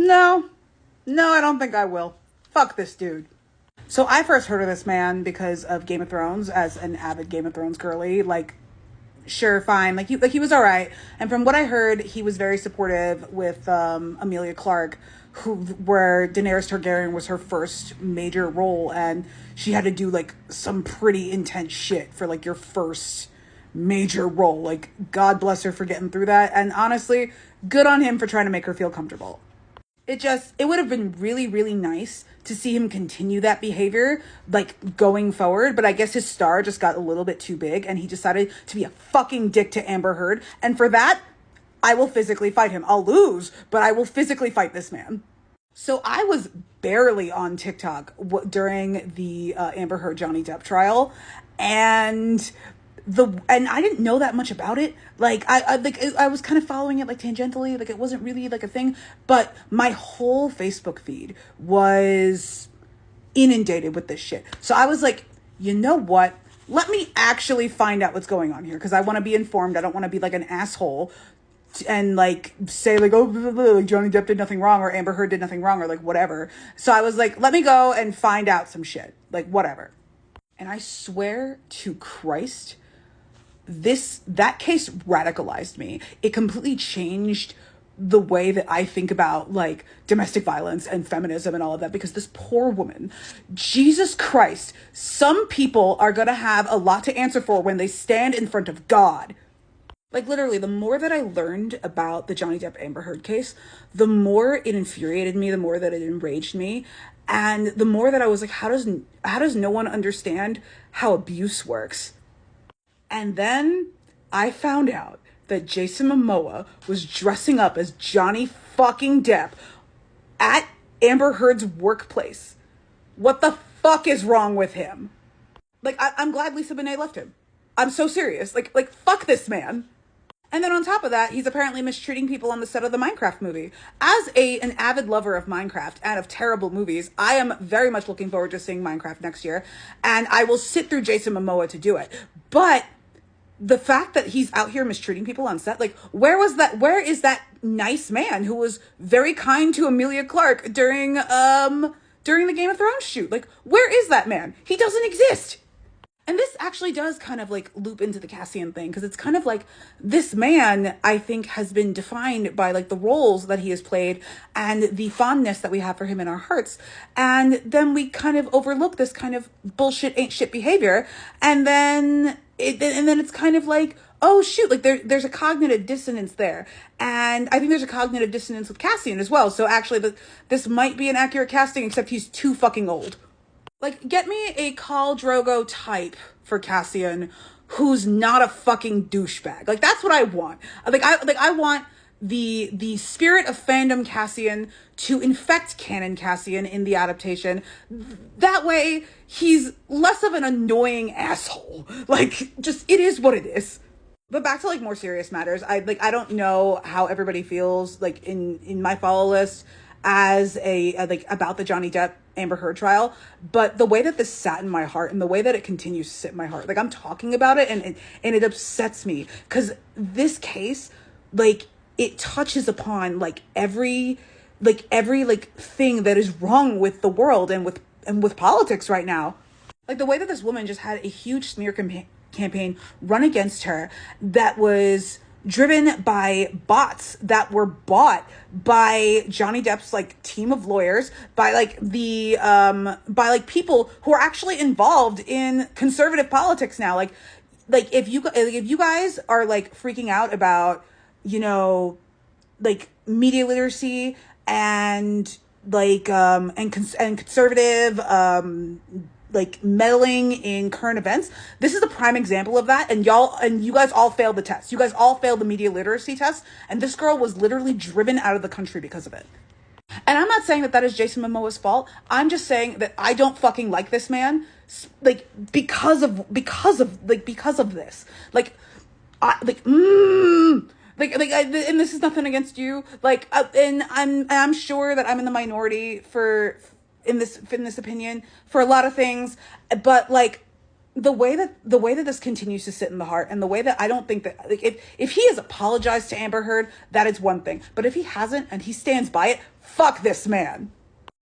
No, I don't think I will. Fuck this dude. So I first heard of this man because of Game of Thrones, as an avid Game of Thrones girly. Like, sure, fine. He was all right. And from what I heard, he was very supportive with Emilia Clarke, where Daenerys Targaryen was her first major role, and she had to do like some pretty intense shit for like your first major role. Like, God bless her for getting through that. And honestly, good on him for trying to make her feel comfortable. It would have been really, really nice to see him continue that behavior, like, going forward. But I guess his star just got a little bit too big, and he decided to be a fucking dick to Amber Heard. And for that, I will physically fight him. I'll lose, but I will physically fight this man. So I was barely on TikTok during the Amber Heard Johnny Depp trial, and I didn't know that much about it. Like, I was kind of following it like tangentially, like it wasn't really like a thing, but my whole Facebook feed was inundated with this shit. So I was like, you know what? Let me actually find out what's going on here, because I want to be informed. I don't want to be like an asshole and like say like, oh, blah, blah, blah, like Johnny Depp did nothing wrong, or Amber Heard did nothing wrong, or like whatever. So I was like, let me go and find out some shit, like whatever. And I swear to Christ, that case radicalized me. It completely changed the way that I think about like domestic violence and feminism and all of that, because this poor woman, Jesus Christ, some people are gonna have a lot to answer for when they stand in front of God. Like, literally, the more that I learned about the Johnny Depp Amber Heard case, the more it infuriated me, the more that it enraged me, and the more that I was like, how does no one understand how abuse works? And then I found out that Jason Momoa was dressing up as Johnny fucking Depp at Amber Heard's workplace. What the fuck is wrong with him? Like, I'm glad Lisa Bonet left him. I'm so serious. Like, fuck this man. And then on top of that, he's apparently mistreating people on the set of the Minecraft movie. As an avid lover of Minecraft and of terrible movies, I am very much looking forward to seeing Minecraft next year. And I will sit through Jason Momoa to do it. But the fact that he's out here mistreating people on set, like, where is that nice man who was very kind to Emilia Clarke during the Game of Thrones shoot? Like, where is that man? He doesn't exist. And this actually does kind of like loop into the Cassian thing, because it's kind of like this man, I think, has been defined by like the roles that he has played and the fondness that we have for him in our hearts. And then we kind of overlook this kind of bullshit ain't shit behavior. And then it's kind of like, oh shoot, like there's a cognitive dissonance there. And I think there's a cognitive dissonance with Cassian as well. So actually this might be an accurate casting, except he's too fucking old. Like, get me a KHAL Drogo type for Cassian who's not a fucking douchebag. Like, that's what I want. I want the spirit of fandom Cassian to infect canon Cassian in the adaptation. That way, he's less of an annoying asshole. Like, just, it is what it is. But back to like more serious matters. I don't know how everybody feels like in my follow list as about the Johnny Depp Amber Heard trial, but the way that this sat in my heart and the way that it continues to sit in my heart, like I'm talking about it and it upsets me, because this case, like, it touches upon like every thing that is wrong with the world and with politics right now. Like, the way that this woman just had a huge smear campaign run against her that was driven by bots that were bought by Johnny Depp's like team of lawyers, by like the by like people who are actually involved in conservative politics now. Like if you guys are like freaking out about, you know, like media literacy and like and conservative like meddling in current events, this is a prime example of that. And you guys all failed the test. You guys all failed the media literacy test. And this girl was literally driven out of the country because of it. And I'm not saying that is Jason Momoa's fault. I'm just saying that I don't fucking like this man, like, because of this. And this is nothing against you. Like, and I'm sure that I'm in the minority in this opinion for a lot of things, but like the way that this continues to sit in the heart, and the way that I don't think that, like, if he has apologized to Amber Heard, that is one thing, but if he hasn't and he stands by it, fuck this man.